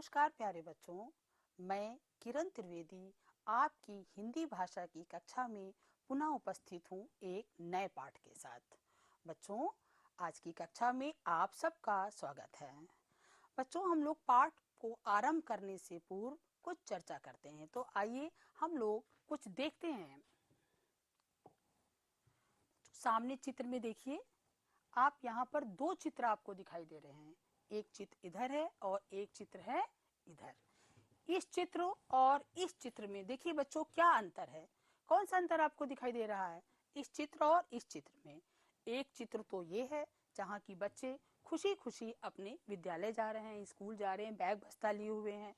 नमस्कार प्यारे बच्चों, मैं किरण त्रिवेदी आपकी हिंदी भाषा की कक्षा में पुनः उपस्थित हूँ एक नए पाठ के साथ। बच्चों, आज की कक्षा में आप सबका स्वागत है। बच्चों, हम लोग पाठ को आरंभ करने से पूर्व कुछ चर्चा करते हैं, तो आइए हम लोग कुछ देखते हैं। सामने चित्र में देखिए, आप यहाँ पर दो चित्र आपको दिखाई दे रहे हैं। एक चित्र इधर है और एक चित्र है इधर। इस चित्र और इस चित्र में देखिए बच्चों, क्या अंतर है? कौन सा अंतर आपको दिखाई दे रहा है इस चित्र और इस चित्र में? एक चित्र तो ये है जहाँ की बच्चे खुशी खुशी अपने विद्यालय जा रहे हैं, स्कूल जा रहे हैं, बैग बस्ता लिए हुए हैं।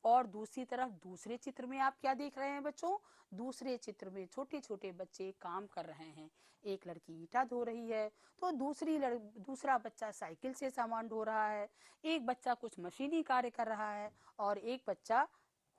और दूसरी तरफ दूसरे चित्र में आप क्या देख रहे हैं बच्चों? दूसरे चित्र में छोटे छोटे बच्चे काम कर रहे हैं। एक लड़की ईंटा धो रही है, तो दूसरा बच्चा साइकिल से सामान ढो रहा है, एक बच्चा कुछ मशीनी कार्य कर रहा है और एक बच्चा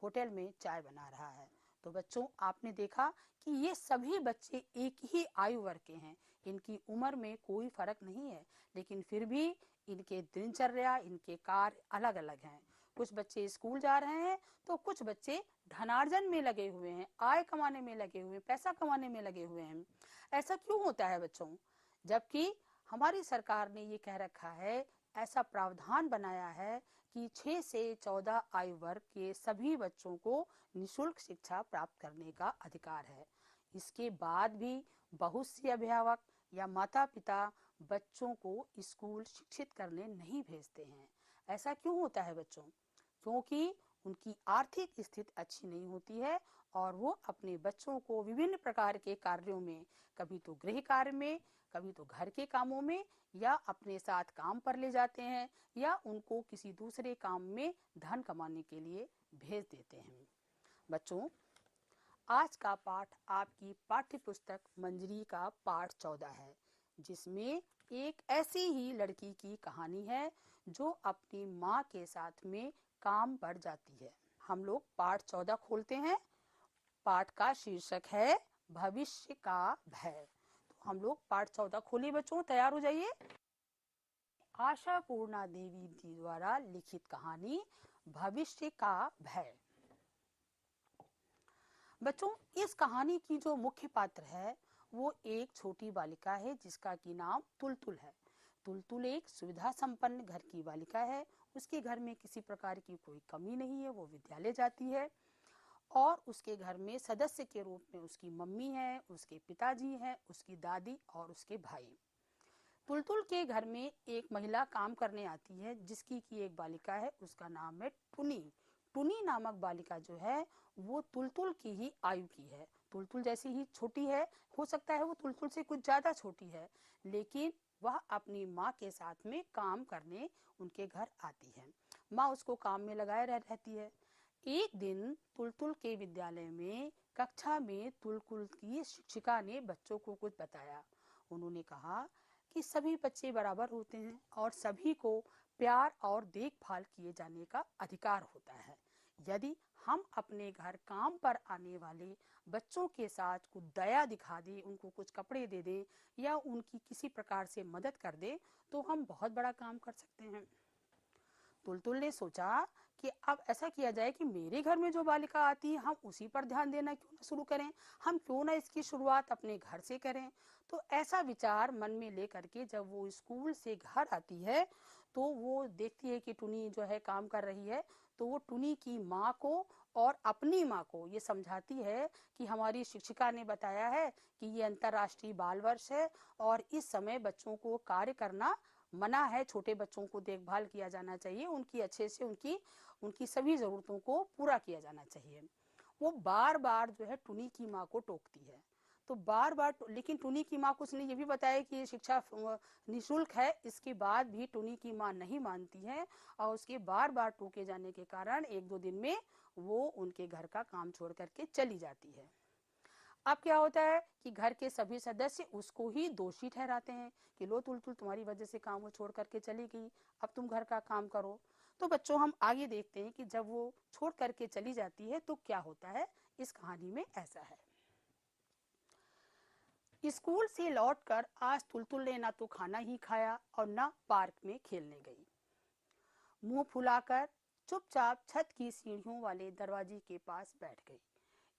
होटल में चाय बना रहा है। तो बच्चों, आपने देखा कि ये सभी बच्चे एक ही आयु वर्ग के हैं, इनकी उम्र में कोई फर्क नहीं है, लेकिन फिर भी इनके दिनचर्या, इनके कार्य अलग अलग हैं। कुछ बच्चे स्कूल जा रहे हैं तो कुछ बच्चे धनार्जन में लगे हुए हैं, आय कमाने में लगे हुए हैं, पैसा कमाने में लगे हुए हैं। ऐसा क्यों होता है बच्चों? जबकि हमारी सरकार ने ये कह रखा है, ऐसा प्रावधान बनाया है कि 6 से 14 आयु वर्ग के सभी बच्चों को निःशुल्क शिक्षा प्राप्त करने का अधिकार है। इसके बाद भी बहुत से अभिभावक या माता पिता बच्चों को स्कूल शिक्षित करने नहीं भेजते हैं। ऐसा क्यों होता है बच्चों? क्योंकि उनकी आर्थिक स्थिति अच्छी नहीं होती है और वो अपने बच्चों को विभिन्न प्रकार के कार्यों में, कभी तो गृह कार्य में, कभी तो घर के कामों में, या अपने साथ काम पर ले जाते हैं, या उनको किसी दूसरे काम में धन कमाने के लिए भेज देते हैं। बच्चों, आज का पाठ आपकी पाठ्य पुस्तक मंजरी का पाठ 14 है, जिसमें एक ऐसी ही लड़की की कहानी है जो अपनी माँ के साथ में काम पर जाती है। हम लोग पाठ 14 खोलते हैं। पाठ का शीर्षक है भविष्य का भय। तो हम लोग पाठ 14 खोलिए बच्चों, तैयार हो जाइए। आशा पूर्णा देवी जी द्वारा लिखित कहानी भविष्य का भय। बच्चों, इस कहानी की जो मुख्य पात्र है वो एक छोटी बालिका है जिसका की नाम तुलतुल है। तुलतुल एक सुविधा संपन्न घर की बालिका है। उसके घर में किसी प्रकार की कोई कमी नहीं है। वो विद्यालय जाती है और उसके घर में सदस्य के रूप में उसकी मम्मी है, उसके पिताजी हैं, उसकी दादी और उसके भाई। तुलतुल के घर में एक महिला काम करने आती है जिसकी की एक बालिका है, उसका नाम है टुनी। टुनी नामक बालिका जो है वो तुलतुल की ही आयु की है। तुलतुल जैसी ही छोटी है, हो सकता है वो तुलतुल से कुछ ज्यादा छोटी है, लेकिन वह अपनी माँ के साथ में काम करने उनके घर आती है। माँ उसको काम में लगाए रहती है। एक दिन तुलतुल के विद्यालय में कक्षा में तुलतुल की शिक्षिका ने बच्चों को कुछ बताया। उन्होंने कहा कि सभी बच्चे बराबर होते हैं और सभी को प्यार और देखभाल किए जाने का अधिकार होता है। यदि हम अपने घर काम पर आने वाले बच्चों के साथ कुछ दया दिखा दें, उनको कुछ कपड़े दे दें या उनकी किसी प्रकार से मदद कर दें, तो हम बहुत बड़ा काम कर सकते हैं। तुलतुल ने सोचा कि अब ऐसा किया जाए कि मेरे घर में जो बालिका आती है हम उसी पर ध्यान देना क्यों ना शुरू करें, हम क्यों ना इसकी शुरुआत अपने घर से करें। तो ऐसा विचार मन में लेकर के जब वो स्कूल से घर आती है तो वो देखती है कि टुनी जो है काम कर रही है, तो वो टुनी की माँ को और अपनी माँ को ये समझाती है कि हमारी शिक्षिका ने बताया है कि ये अंतर्राष्ट्रीय बाल वर्ष है और इस समय बच्चों को कार्य करना मना है, छोटे बच्चों को देखभाल किया जाना चाहिए, उनकी अच्छे से उनकी उनकी सभी जरूरतों को पूरा किया जाना चाहिए। वो बार बार जो है टुनी की माँ को टोकती है। तो बार बार लेकिन टुनी की माँ को उसने ये भी बताया कि ये शिक्षा निःशुल्क है, इसके बाद भी टुनी की माँ नहीं मानती है और उसके बार बार टोके जाने के कारण एक दो दिन में वो उनके घर का काम छोड़ करके चली जाती है। अब क्या होता है कि घर के सभी सदस्य उसको ही दोषी ठहराते हैं कि लो तुलतुल, तुम्हारी वजह से काम वो छोड़ करके चली गई, अब तुम घर का काम करो। तो बच्चों, हम आगे देखते हैं कि जब वो छोड़ करके चली जाती है तो क्या होता है। इस कहानी में ऐसा है, स्कूल से लौटकर आज तुलतुल ने ना तो खाना ही खाया और ना पार्क में खेलने गई। मुंह फुलाकर चुपचाप छत की सीढ़ियों वाले दरवाजे के पास बैठ गई।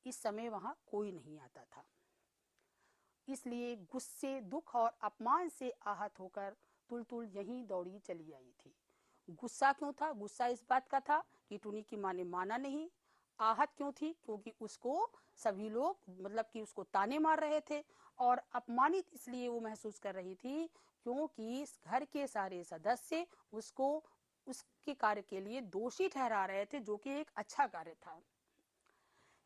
इस समय वहां कोई नहीं आता था, इसलिए गुस्से, दुख और अपमान से आहत होकर तुलतुल यहीं दौड़ी चली आई थी। गुस्सा क्यों था? गुस्सा इस बात का था कि टुनी की माँ ने माना नहीं। आहत क्यों थी? क्योंकि उसको सभी लोग मतलब कि उसको ताने मार रहे थे। और अपमानित इसलिए वो महसूस कर रही थी क्योंकि इस घर के सारे सदस्य उसको उसके कार्य के लिए दोषी ठहरा रहे थे, जो कि एक अच्छा कार्य था।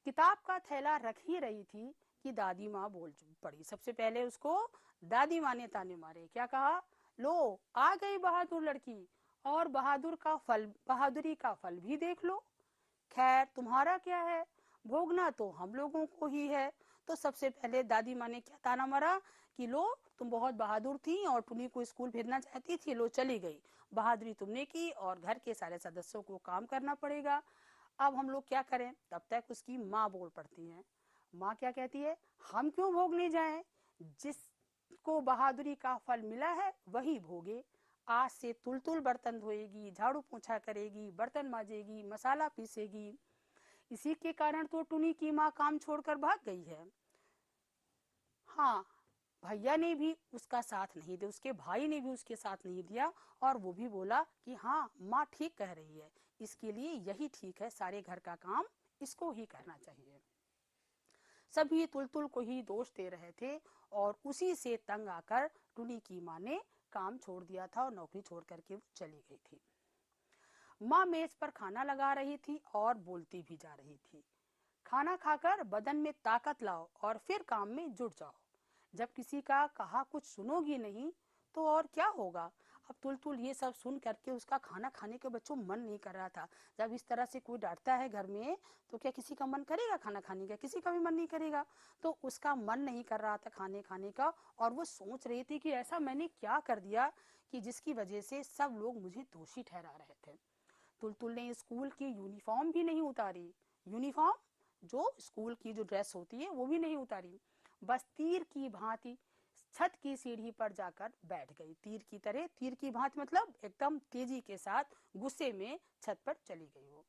किताब का थैला रख ही रही थी कि दादी माँ बोल पड़ी। सबसे पहले उसको दादी माँ ने ताने मारे। क्या कहा? लो, आ गई बहादुर लड़की, और बहादुरी का फल भी देख लो। खैर, तुम्हारा क्या है, भोगना तो हम लोगों को ही है। तो सबसे पहले दादी माँ ने क्या ताना मारा कि लो, तुम बहुत बहादुर थी और टुनी को स्कूल भेजना चाहती थी, लो चली गई। बहादुरी तुमने की और घर के सारे सदस्यों को काम करना पड़ेगा। अब हम लोग क्या करें? तब तक उसकी माँ बोल पड़ती है। माँ क्या कहती है? हम क्यों भोगने जाएं? जिसको बहादुरी का फल मिला है वही भोगे। आज से तुलतुल बर्तन धोएगी, झाड़ू पोछा करेगी, बर्तन माजेगी, मसाला पीसेगी। इसी के कारण तो टुनी की माँ काम छोड़कर भाग गई है। हाँ, भैया ने भी उसका साथ नहीं दिया, उसके भाई ने भी उसके साथ नहीं दिया, और वो भी बोला कि हाँ, माँ ठीक कह रही है, इसके लिए यही ठीक है, सारे घर का काम इसको ही करना चाहिए। सभी तुलतुल को ही दोष दे रहे थे और उसी से तंग आकर टुनी की माँ ने काम छोड़ दिया था और नौकरी छोड़ करके वो चली गई थी। माँ मेज पर खाना लगा रही थी और बोलती भी जा रही थी। खाना खाकर बदन में ताकत लाओ और फिर काम में जुट जाओ। जब किसी का कहा कुछ सुनोगी नहीं तो और क्या होगा? अब तुलतुल ये सब सुन करके उसका खाना खाने के बच्चों मन नहीं कर रहा था। जब इस तरह से कोई डांटता है घर में तो क्या किसी का मन करेगा खाना खाने का? किसी का भी मन नहीं करेगा। तो उसका मन नहीं कर रहा था खाने खाने का, और वो सोच रही थी कि ऐसा मैंने क्या कर दिया कि जिसकी वजह से सब लोग मुझे दोषी ठहरा रहे थे। तुलतुल ने स्कूल की यूनिफॉर्म भी नहीं उतारी। यूनिफॉर्म, जो स्कूल की जो ड्रेस होती है, वो भी नहीं उतारी। बस तीर की भांति छत की सीढ़ी पर जाकर बैठ गई। तीर की तरह, तीर की भांति मतलब एकदम तेजी के साथ गुस्से में छत पर चली गई वो।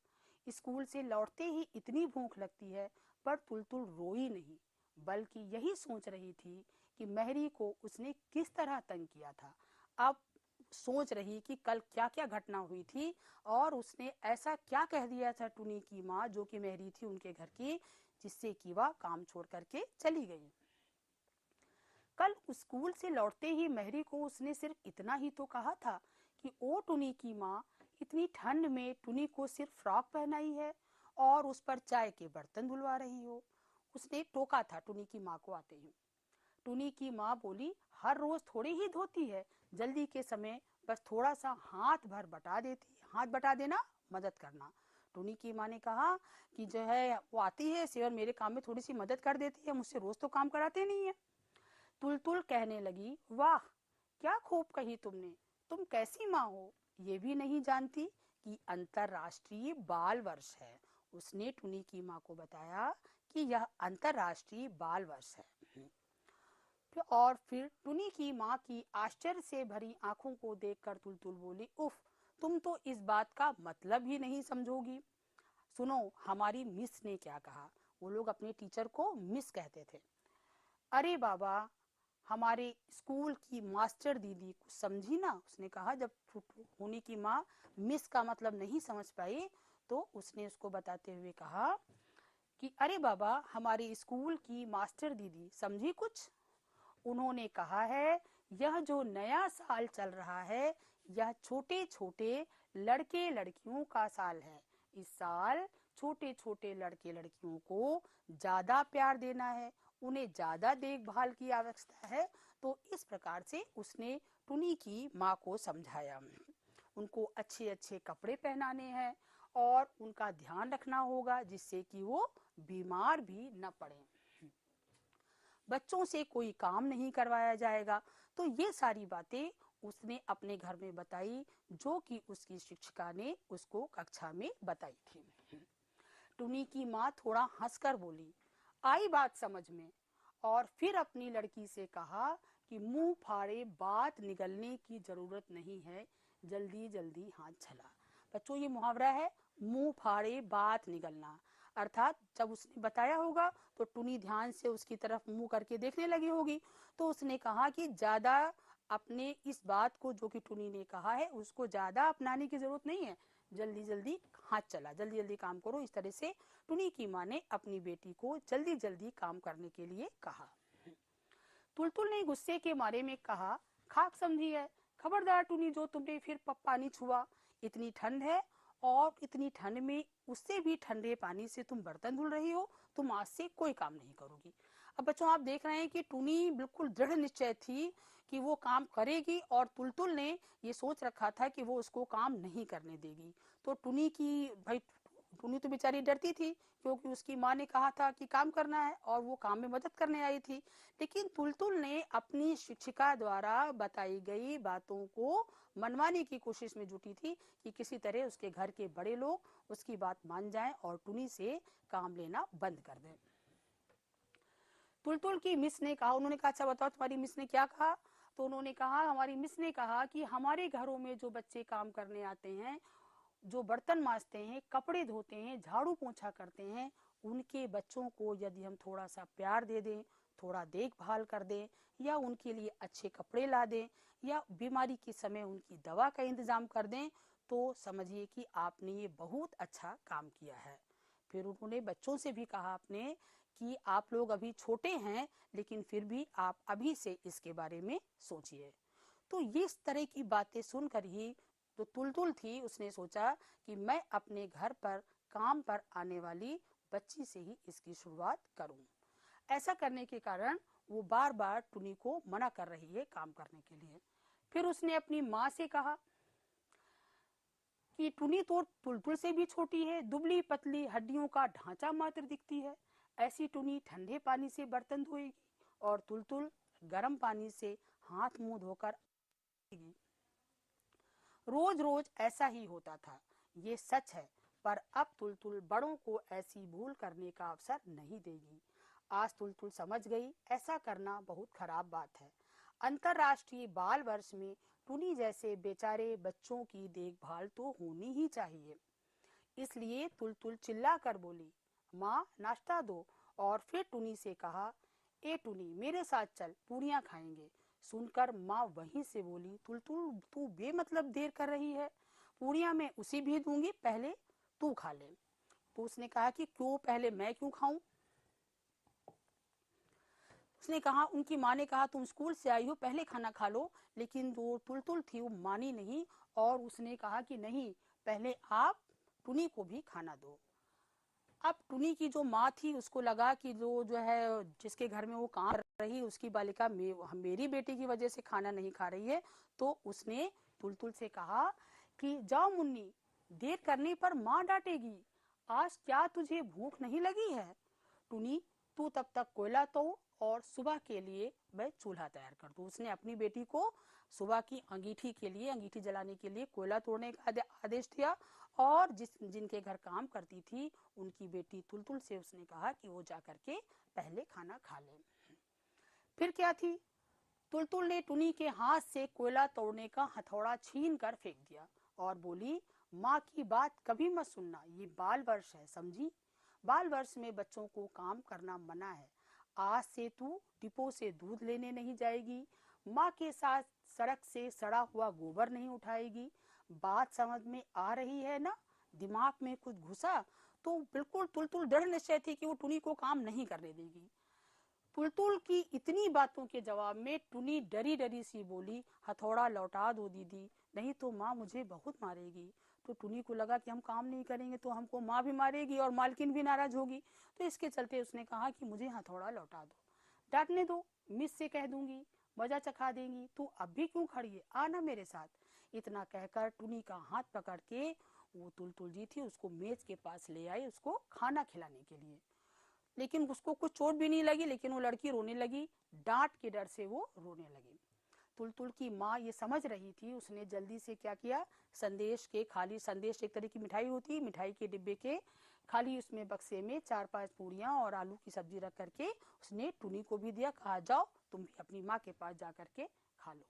स्कूल से लौटते ही इतनी भूख लगती है, पर तुलतुल रोई नहीं, बल्कि यही सोच रही थी कि मेहरी को उसने किस तरह तंग किया था। अब सोच रही कि कल क्या क्या घटना हुई थी और उसने ऐसा क्या कह दिया था टुनी की माँ, जो कि मेहरी थी उनके घर की, जिससे कि वह काम छोड़ करके चली गई। कल स्कूल से लौटते ही मेहरी को उसने सिर्फ इतना ही तो कहा था कि ओ टुनी की माँ, इतनी ठंड में टुनी को सिर्फ फ्रॉक पहनाई है और उस पर चाय के बर्तन धुलवा रही हो। उसने टोका था टुनी की माँ को आते ही। टुनी की माँ बोली, हर रोज थोड़ी ही धोती है, जल्दी के समय बस थोड़ा सा हाथ भर बटा देती, हाथ बटा देना, मदद करना। टुनी की माँ ने कहा कि जो है वो आती है और मेरे काम में थोड़ी सी मदद कर देती है, मुझसे रोज तो काम कराते नहीं है। तुलतुल कहने लगी, वाह, क्या खूब कही तुमने, तुम कैसी माँ हो, ये भी नहीं जानती कि अंतरराष्ट्रीय बाल वर्ष है। उसने टुनी की माँ को बताया कि यह अंतरराष्ट्रीय बाल वर्ष है। और फिर टुनी की माँ की आश्चर्य से भरी आंखों को देखकर तुलतुल बोली, उफ, तुम तो इस बात का मतलब ही नहीं समझोगी। सुनो, हमारी मिस ने क्या कहा। वो लोग अपने टीचर को मिस कहते थे। अरे बाबा, हमारे स्कूल की मास्टर दीदी कुछ समझी ना, उसने कहा। जब टुनी की माँ मिस का मतलब नहीं समझ पाई तो उसने उसको बताते हुए कहा कि अरे बाबा, हमारे स्कूल की मास्टर दीदी समझी कुछ। उन्होंने कहा है, यह जो नया साल चल रहा है, यह छोटे छोटे लड़के लड़कियों का साल है। इस साल छोटे छोटे लड़के लड़कियों को ज्यादा प्यार देना है, उन्हें ज्यादा देखभाल की आवश्यकता है। तो इस प्रकार से उसने टुनी की माँ को समझाया। उनको अच्छे अच्छे कपड़े पहनाने हैं और उनका ध्यान रखना होगा, जिससे कि वो बीमार भी न पड़े। बच्चों से कोई काम नहीं करवाया जाएगा। तो ये सारी बातें उसने अपने घर में बताई, जो कि उसकी शिक्षिका ने उसको कक्षा में बताई थी। टुनी की माँ थोड़ा हंसकर बोली, आई बात समझ में, और फिर अपनी लड़की से कहा कि मुंह फाड़े बात निगलने की जरूरत नहीं है, जल्दी जल्दी हाथ चला। बच्चों, ये मुहावरा है, मुंह फाड़े बात निगलना। अर्थात जब उसने बताया होगा तो टुनी ध्यान से उसकी तरफ मुंह करके देखने लगी होगी। तो उसने कहा कि ज्यादा अपने इस बात को जो कि टुनी ने कहा है उसको ज्यादा अपनाने की जरूरत नहीं है, जल्दी जल्दी हाथ चला, जल्दी जल्दी काम करो। इस तरह से टुनी की माँ ने अपनी बेटी को जल्दी जल्दी काम करने के लिए कहा। तुलतुल ने गुस्से के मारे में कहा, खाक समझी है, खबरदार टुनी, जो तुमने फिर पानी छुआ। इतनी ठंड है और इतनी ठंड में उससे भी ठंडे पानी से तुम बर्तन धुल रही हो, तुम आज से कोई काम नहीं करोगी। अब बच्चों आप देख रहे हैं कि टुनी बिल्कुल दृढ़ निश्चय थी कि वो काम करेगी और तुलतुल ने ये सोच रखा था कि वो उसको काम नहीं करने देगी। तो टुनी की भाई, टुनी तो बेचारी डरती थी क्योंकि उसकी माँ ने कहा था कि काम करना है और वो काम में मदद करने आई थी। लेकिन तुलतुल ने अपनी शिक्षिका द्वारा बताई गई बातों को मनवाने की कोशिश में जुटी थी कि किसी तरह उसके घर के बड़े लोग उसकी बात मान जाएं और टुनी से काम लेना बंद कर दें। तुलतुल की मिस ने कहा, उन्होंने कहा अच्छा बताओ तुम्हारी मिस ने क्या कहा। तो उन्होंने कहा, हमारी मिस ने कहा कि हमारे घरों में जो बच्चे काम करने आते हैं, जो बर्तन मांजते हैं, कपड़े धोते हैं, झाड़ू पोंछा करते हैं, उनके बच्चों को यदि हम थोड़ा सा प्यार दे दें, थोड़ा देखभाल कर दें, या उनके लिए अच्छे कपड़े ला दें, या बीमारी के समय उनकी दवा का इंतजाम कर दें, तो समझिए कि आपने ये बहुत अच्छा काम किया है। फिर उन्होंने बच्चों से भी कहा आपने कि आप लोग अभी छोटे हैं, लेकिन फिर भी आप अभी से इसके बारे में सोचिए। तो ये इस तरह की बातें सुनकर ही जो तुलतुल थी उसने सोचा कि मैं अपने घर पर काम पर आने वाली बच्ची से ही इसकी शुरुआत करूं। ऐसा करने के कारण वो बार बार टुनी को मना कर रही है काम करने के लिए। फिर उसने अपनी माँ से कहा कि टुनी तो तुलतुल से भी छोटी है, दुबली पतली, हड्डियों का ढांचा मात्र दिखती है। ऐसी टुनी ठंडे पानी से बर्तन धोएगी और तुलतुल गर्म पानी से हाथ मुंह धोकर आएगी। रोज रोज ऐसा ही होता था, ये सच है, पर अब तुलतुल बड़ों को ऐसी भूल करने का अवसर नहीं देगी। आज तुलतुल समझ गई ऐसा करना बहुत खराब बात है। अंतर्राष्ट्रीय बाल वर्ष में टुनी जैसे बेचारे बच्चों की देखभाल तो होनी ही चाहिए। इसलिए तुलतुल चिल्ला कर बोली, माँ नाश्ता दो। और फिर टुनी से कहा, ए टुनी मेरे साथ चल, पूरियां खाएंगे। सुनकर माँ वहीं से बोली, तुलतुल तू बेमतलब देर कर रही है, पूरियां मैं उसी भी दूंगी, पहले तू खा ले। तो उसने कहा कि क्यों, पहले मैं क्यों खाऊं। उसने कहा, उनकी माँ ने कहा तुम स्कूल से आई हो, पहले खाना खा लो। लेकिन जो तुलतुल थी वो मानी नहीं और उसने कहा कि नहीं, पहले आप टुनी को भी खाना दो। अब टुनी की जो माँ थी उसको लगा कि जो जो है जिसके घर में वो काम कर रही उसकी बालिका मेरी बेटी की वजह से खाना नहीं खा रही है। तो उसने तुलतुल से कहा कि जाओ मुन्नी, देर करने पर माँ डांटेगी, आज क्या तुझे भूख नहीं लगी है। टुनी तू तब तक कोयला तो और सुबह के लिए मैं चूल्हा तैयार कर दूं। उसने अपनी बेटी को सुबह की अंगीठी के लिए, अंगीठी जलाने के लिए कोयला तोड़ने का आदेश दिया और जिनके घर काम करती थी उनकी बेटी तुलतुल से उसने कहा कि वो जाकर के पहले खाना खा ले। फिर क्या थी, तुलतुल ने टुनी के हाथ से कोयला तोड़ने का हथौड़ा छीन कर फेंक दिया और बोली, माँ की बात कभी मत सुनना, ये बाल वर्ष है, समझी। बाल वर्ष में बच्चों को काम करना मना है। आज से तू डिपो से दूध लेने नहीं जाएगी, माँ के साथ सड़क से सड़ा हुआ गोबर नहीं उठाएगी। बात समझ में आ रही है ना, दिमाग में कुछ घुसा। तो बिल्कुल तुलतुल दृढ़ निश्चय थी कि वो टुनी को काम नहीं करने देगी। तुलतुल की इतनी बातों के जवाब में टुनी डरी डरी सी बोली, हथौड़ा लौटा दो दीदी, नहीं तो माँ मुझे बहुत मारेगी। तो टुनी को लगा कि हम काम नहीं करेंगे तो हमको माँ भी मारेगी और मालकिन भी नाराज होगी। तो इसके चलते उसने कहा कि मुझे हथौड़ा लौटा दो, डांटने दो, मिस से कह दूंगी, मजा चखा देंगी, तू अब भी क्यों खड़ी है, आना मेरे साथ। इतना कहकर टुनी का हाथ पकड़ के वो तुलतुल जी थी उसको मेज के पास ले आई, उसको खाना खिलाने के लिए। लेकिन उसको कुछ चोट भी नहीं लगी, लेकिन वो लड़की रोने लगी, डांट के डर से वो रोने लगी। तुलतुल की माँ ये समझ रही थी, उसने जल्दी से क्या किया, संदेश के खाली, संदेश एक तरह की मिठाई होती, मिठाई के डिब्बे के खाली उसमें बक्से में 4-5 पूरियां और आलू की सब्जी रख करके उसने टुनी को भी दिया, कहा जाओ तुम भी अपनी माँ के पास जा करके खा लो।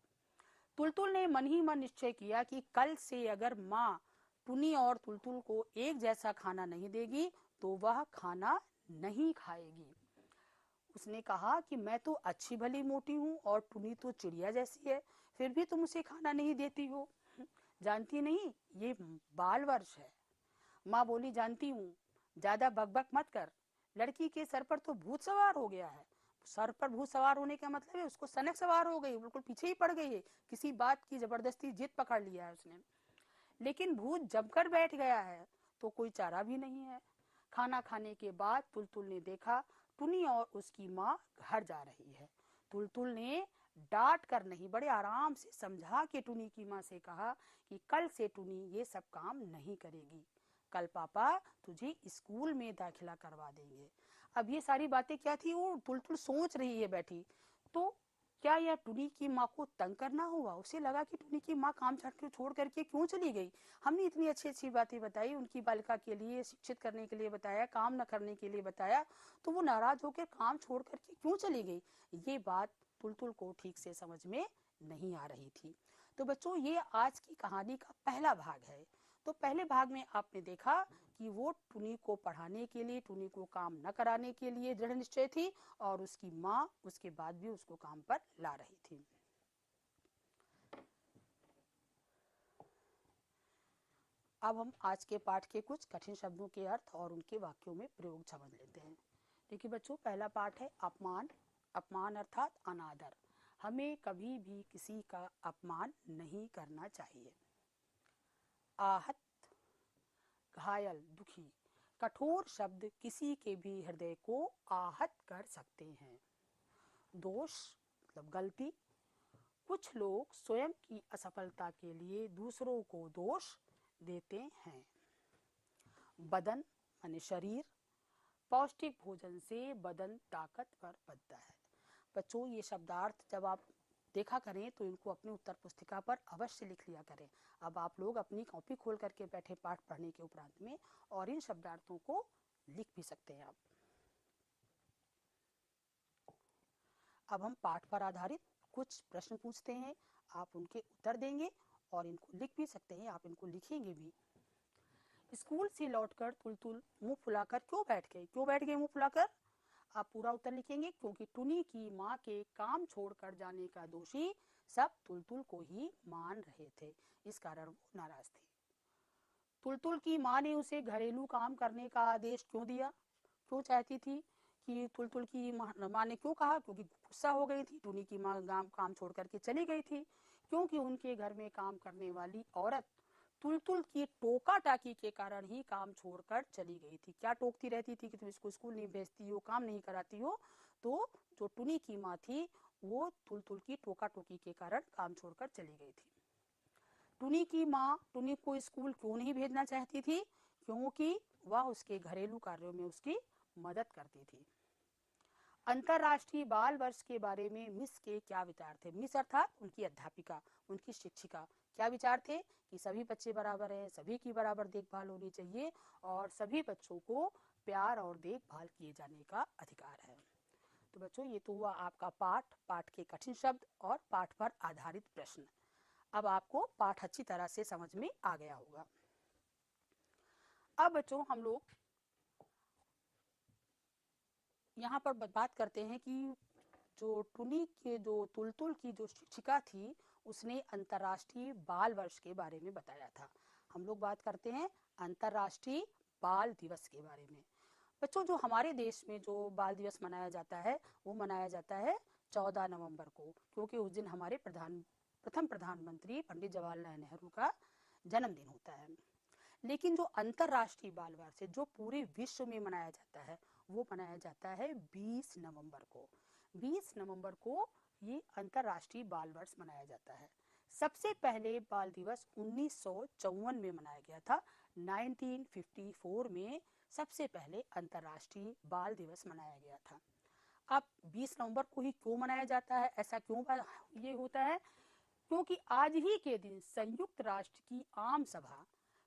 तुलतुल ने मन ही मन निश्चय किया कि कल से अगर माँ टुनी और तुलतुल को एक जैसा खाना नहीं देगी तो वह खाना नहीं खाएगी। उसने कहा कि मैं तो अच्छी भली मोटी हूँ और टुनी तो चिड़िया जैसी है, फिर भी तुम उसे खाना नहीं देती हो। जानती नहीं, ये बाल वर्ष है। माँ बोली, जानती हूँ, ज्यादा बकबक मत कर। लड़की के सर पर तो भूत सवार हो गया है। सर पर भूत सवार होने का मतलब है उसको सनक सवार हो गई, बिल्कुल पीछे ही पड़ गई है, किसी बात की जबरदस्ती जिद पकड़ लिया है उसने। लेकिन भूत जमकर बैठ गया है तो कोई चारा भी नहीं है। खाना खाने के बाद तुलतुल ने देखा टुनी और उसकी माँ घर जा रही है। तुलतुल ने डांट कर नहीं, बड़े आराम से समझा के टुनी की माँ से कहा कि कल से टुनी ये सब काम नहीं करेगी। कल पापा तुझे स्कूल में दाखिला करवा देंगे। अब ये सारी बातें क्या थी, वो तुलतुल सोच रही है बैठी। तो क्या यह टुनी की माँ को तंग करना हुआ? उसे लगा कि टुनी की माँ काम छोड़ करके क्यों चली गई। हमने इतनी अच्छी अच्छी बातें बताई, उनकी बालिका के लिए शिक्षित करने के लिए बताया, काम न करने के लिए बताया, तो वो नाराज होकर काम छोड़ करके क्यों चली गई? ये बात तुलतुल को ठीक से समझ में नहीं आ रही थी। तो बच्चों, ये आज की कहानी का पहला भाग है। तो पहले भाग में आपने देखा कि वो टुनी को पढ़ाने के लिए, टुनी को काम न कराने के लिए दृढ़ निश्चय थी और उसकी माँ उसके बाद भी उसको काम पर ला रही थी। अब हम आज के पाठ के कुछ कठिन शब्दों के अर्थ और उनके वाक्यों में प्रयोग समझ लेते हैं। देखिए बच्चों, पहला पाठ है अपमान। अपमान अर्थात अनादर। हमें कभी भी किसी का अपमान नहीं करना चाहिए। आहत, घायल, दुखी। कठोर शब्द किसी के भी हृदय को आहत कर सकते हैं। दोष मतलब गलती। कुछ लोग स्वयं की असफलता के लिए दूसरों को दोष देते हैं। बदन माने शरीर। पौष्टिक भोजन से बदन ताकतवर बनता है। बच्चों, ये शब्दार्थ जब आप देखा करें तो इनको अपनी उत्तर पुस्तिका पर अवश्य लिख लिया करें। अब आप लोग अपनी कॉपी खोल करके बैठे पाठ पढ़ने के उपरांत में और इन शब्दार्थों को लिख भी सकते हैं आप। अब हम पाठ पर आधारित कुछ प्रश्न पूछते हैं, आप उनके उत्तर देंगे और इनको लिख भी सकते हैं, आप इनको लिखेंगे भी। स्कूल से लौटकर तुलतुल मुंह फुलाकर क्यों बैठ गई? क्यों बैठ गई मुंह फुलाकर? आप पूरा उत्तर लिखेंगे। क्योंकि टुनी की माँ के काम छोड़कर जाने का दोषी सब तुलतुल को ही मान रहे थे, इस कारण वो नाराज थी। तुलतुल की माँ ने उसे घरेलू काम करने का आदेश क्यों दिया? क्यों चाहती थी कि तुलतुल की माँ ने क्यों कहा? क्योंकि गुस्सा हो गई थी, टुनी की माँ काम छोड़ करके चली गई थी। क्योंकि उनके घर में काम करने वाली औरत तुलतुल की टोका टाकी के कारण ही काम छोड़कर चली गई थी। क्या टोकती रहती थी कि तुम इसको स्कूल नहीं भेजती हो, काम नहीं कराती हो। तो जो टुनी की माँ थी वो तुलतुल की टोका टोकी के कारण काम छोड़कर चली गई थी। टुनी की माँ टुनी को स्कूल क्यों नहीं भेजना चाहती थी? क्योंकि वह उसके घरेलू कार्यों में उसकी मदद करती थी। अंतरराष्ट्रीय बाल वर्ष के बारे में मिस के क्या विचार थे? मिस अर्थात उनकी अध्यापिका, उनकी शिक्षिका। क्या विचार थे? कि सभी बच्चे बराबर हैं, सभी की बराबर देखभाल होनी चाहिए और सभी बच्चों को प्यार और देखभाल किए जाने का अधिकार है। तो बच्चों, ये तो हुआ आपका पाठ, पाठ के कठिन शब्द और पाठ पर आधारित प्रश्न। अब आपको पाठ अच्छी तरह से समझ में आ गया होगा। अब बच्चों, हम लोग यहाँ पर बात करते हैं कि जो टुनी के जो तुलतुल की जो शिक्षिका थी उसने अंतर्राष्ट्रीय बाल वर्ष के बारे में बताया था। हम लोग बात करते हैं अंतर्राष्ट्रीय बाल दिवस के बारे में। बच्चों, जो हमारे देश में जो बाल दिवस मनाया जाता है वो मनाया जाता है 14 नवंबर को, क्योंकि उस दिन हमारे प्रथम प्रधानमंत्री पंडित जवाहरलाल नेहरू का जन्मदिन होता है। लेकिन जो अंतर्राष्ट्रीय बाल वर्ष है जो पूरे विश्व में मनाया जाता है वो मनाया जाता है 20 नवंबर को। 20 नवंबर को ये अंतर्राष्ट्रीय बाल वर्ष मनाया जाता है। सबसे पहले बाल दिवस 1954 में मनाया गया था। 1954 में सबसे पहले अंतर्राष्ट्रीय बाल दिवस मनाया गया था। अब 20 नवंबर को ही क्यों मनाया जाता है, ऐसा क्यों ये होता है? क्योंकि आज ही के दिन संयुक्त राष्ट्र की आम सभा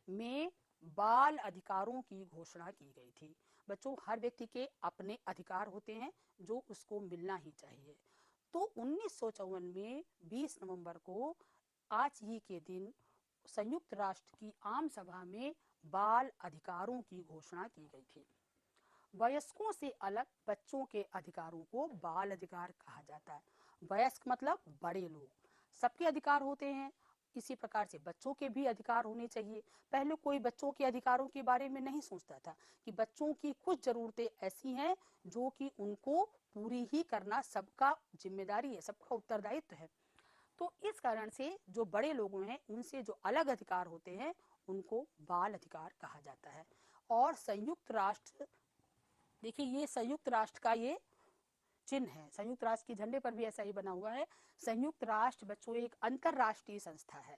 में बाल अधिकारों की घोषणा की गई थी। बच्चों, हर व्यक्ति के अपने अधिकार होते हैं जो उसको मिलना ही चाहिए। तो 1954 में 20 नवंबर को आज ही के दिन संयुक्त राष्ट्र की आम सभा में बाल अधिकारों की घोषणा की गई थी। वयस्कों से अलग बच्चों के अधिकारों को बाल अधिकार कहा जाता है। वयस्क मतलब बड़े लोग, सबके अधिकार होते हैं, इसी प्रकार से बच्चों के भी अधिकार होने चाहिए। पहले कोई बच्चों के अधिकारों के बारे में नहीं सोचता था कि बच्चों की कुछ जरूरतें ऐसी हैं जो कि उनको पूरी ही करना सबका जिम्मेदारी है, सबका उत्तरदायित्व है। तो इस कारण से जो बड़े लोग हैं उनसे जो अलग अधिकार होते हैं उनको बाल अधिकार कहा जाता है। और संयुक्त राष्ट्र, देखिए ये संयुक्त राष्ट्र का ये चिन्ह है, संयुक्त राष्ट्र के झंडे पर भी ऐसा ही बना हुआ है। संयुक्त राष्ट्र बच्चों एक अंतरराष्ट्रीय संस्था है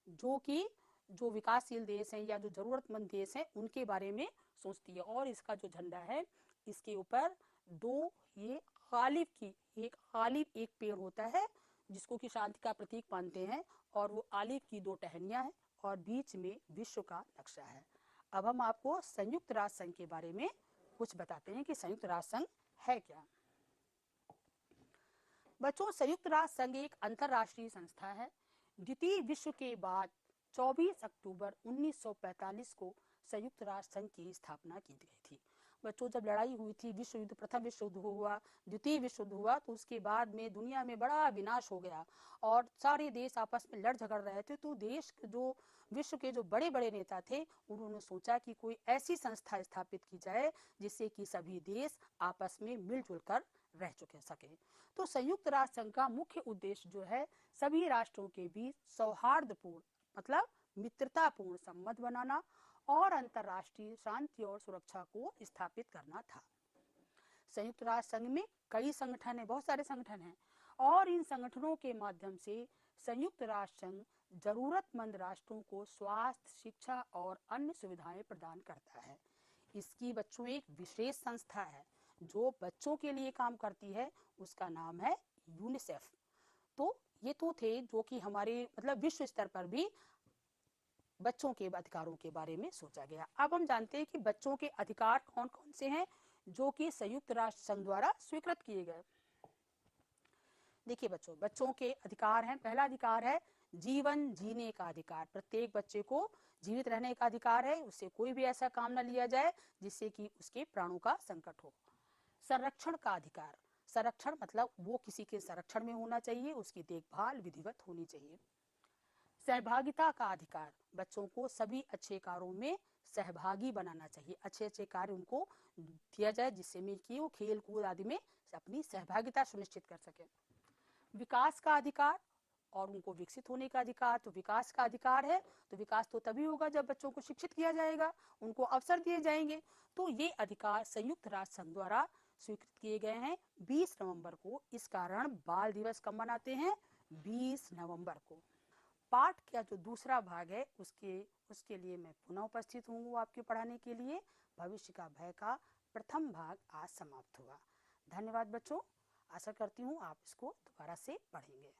जो कि जो विकासशील देश हैं या जो जरूरतमंद देश हैं उनके बारे में सोचती है। और इसका जो झंडा है इसके ऊपर दो ये आलिव एक पेड़ होता है जिसको कि शांति का प्रतीक मानते हैं, और वो आलिव की दो टहनियां हैं और बीच में विश्व का नक्शा है। अब हम आपको संयुक्त राष्ट्र संघ के बारे में कुछ बताते हैं कि संयुक्त राष्ट्र संघ है क्या। बच्चों, संयुक्त राष्ट्र संघ एक अंतरराष्ट्रीय संस्था है। द्वितीय विश्व के बाद 24 अक्टूबर 1945 को संयुक्त राष्ट्र संघ की स्थापना की गई थी। बच्चों, जब लड़ाई हुई थी, विश्व युद्ध, प्रथम विश्व युद्ध हुआ, द्वितीय विश्व युद्ध हुआ, तो उसके बाद में दुनिया में बड़ा विनाश हो गया और सारे देश आपस में लड़ झगड़ रहे थे। तो देश जो विश्व के जो बड़े बड़े नेता थे उन्होंने सोचा कि कोई ऐसी संस्था स्थापित की जाए जिससे कि सभी देश आपस में मिलजुल कर रह सके। तो संयुक्त राष्ट्र संघ का मुख्य उद्देश्य जो है सभी राष्ट्रों के बीच सौहार्दपूर्ण मतलब मित्रतापूर्ण संबंध बनाना और अंतर्राष्ट्रीय शांति और सुरक्षा को स्थापित करना था। संयुक्त राष्ट्र संघ में कई संगठन हैं, बहुत सारे संगठन हैं, और इन संगठनों के माध्यम से संयुक्त राष्ट्र संघ जरूरतमंद राष्ट्रों को स्वास्थ्य, शिक्षा और अन्य सुविधाएं प्रदान करता है। इसकी बच्चों एक विशेष संस्था है जो बच्चों के लिए काम करती है, उसका नाम है यूनिसेफ। तो ये तो थे जो कि हमारे मतलब विश्व स्तर पर भी बच्चों के अधिकारों के बारे में सोचा गया। अब हम जानते हैं कि बच्चों के अधिकार कौन कौन से हैं जो कि संयुक्त राष्ट्र संघ द्वारा स्वीकृत किए गए। देखिए बच्चों, बच्चों के अधिकार हैं। पहला अधिकार है जीवन जीने का अधिकार। प्रत्येक बच्चे को जीवित रहने का अधिकार है, उससे कोई भी ऐसा काम न लिया जाए जिससे कि उसके प्राणों का संकट हो। संरक्षण का अधिकार, संरक्षण मतलब वो किसी के संरक्षण में होना चाहिए, उसकी देखभाल विधिवत होनी चाहिए। सहभागिता का अधिकार, बच्चों को सभी अच्छे कार्यों में सहभागी बनाना चाहिए, अच्छे अच्छे कार्य उनको दिया जाए जिससे में कि वो खेल कूद आदि में अपनी सहभागिता सुनिश्चित कर सके। विकास का अधिकार और उनको विकसित होने का अधिकार, तो विकास का अधिकार है तो विकास तो तभी होगा जब बच्चों को शिक्षित किया जाएगा, उनको अवसर दिए जाएंगे। तो ये अधिकार संयुक्त राष्ट्र संघ द्वारा स्वीकृत किए गए हैं 20 नवंबर को। इस कारण बाल दिवस कब मनाते हैं? 20 नवंबर को। पाठ का जो दूसरा भाग है उसके लिए मैं पुनः उपस्थित हूँ आपके पढ़ाने के लिए। भविष्य का भय का प्रथम भाग आज समाप्त हुआ। धन्यवाद बच्चों, आशा करती हूँ आप इसको दोबारा से पढ़ेंगे।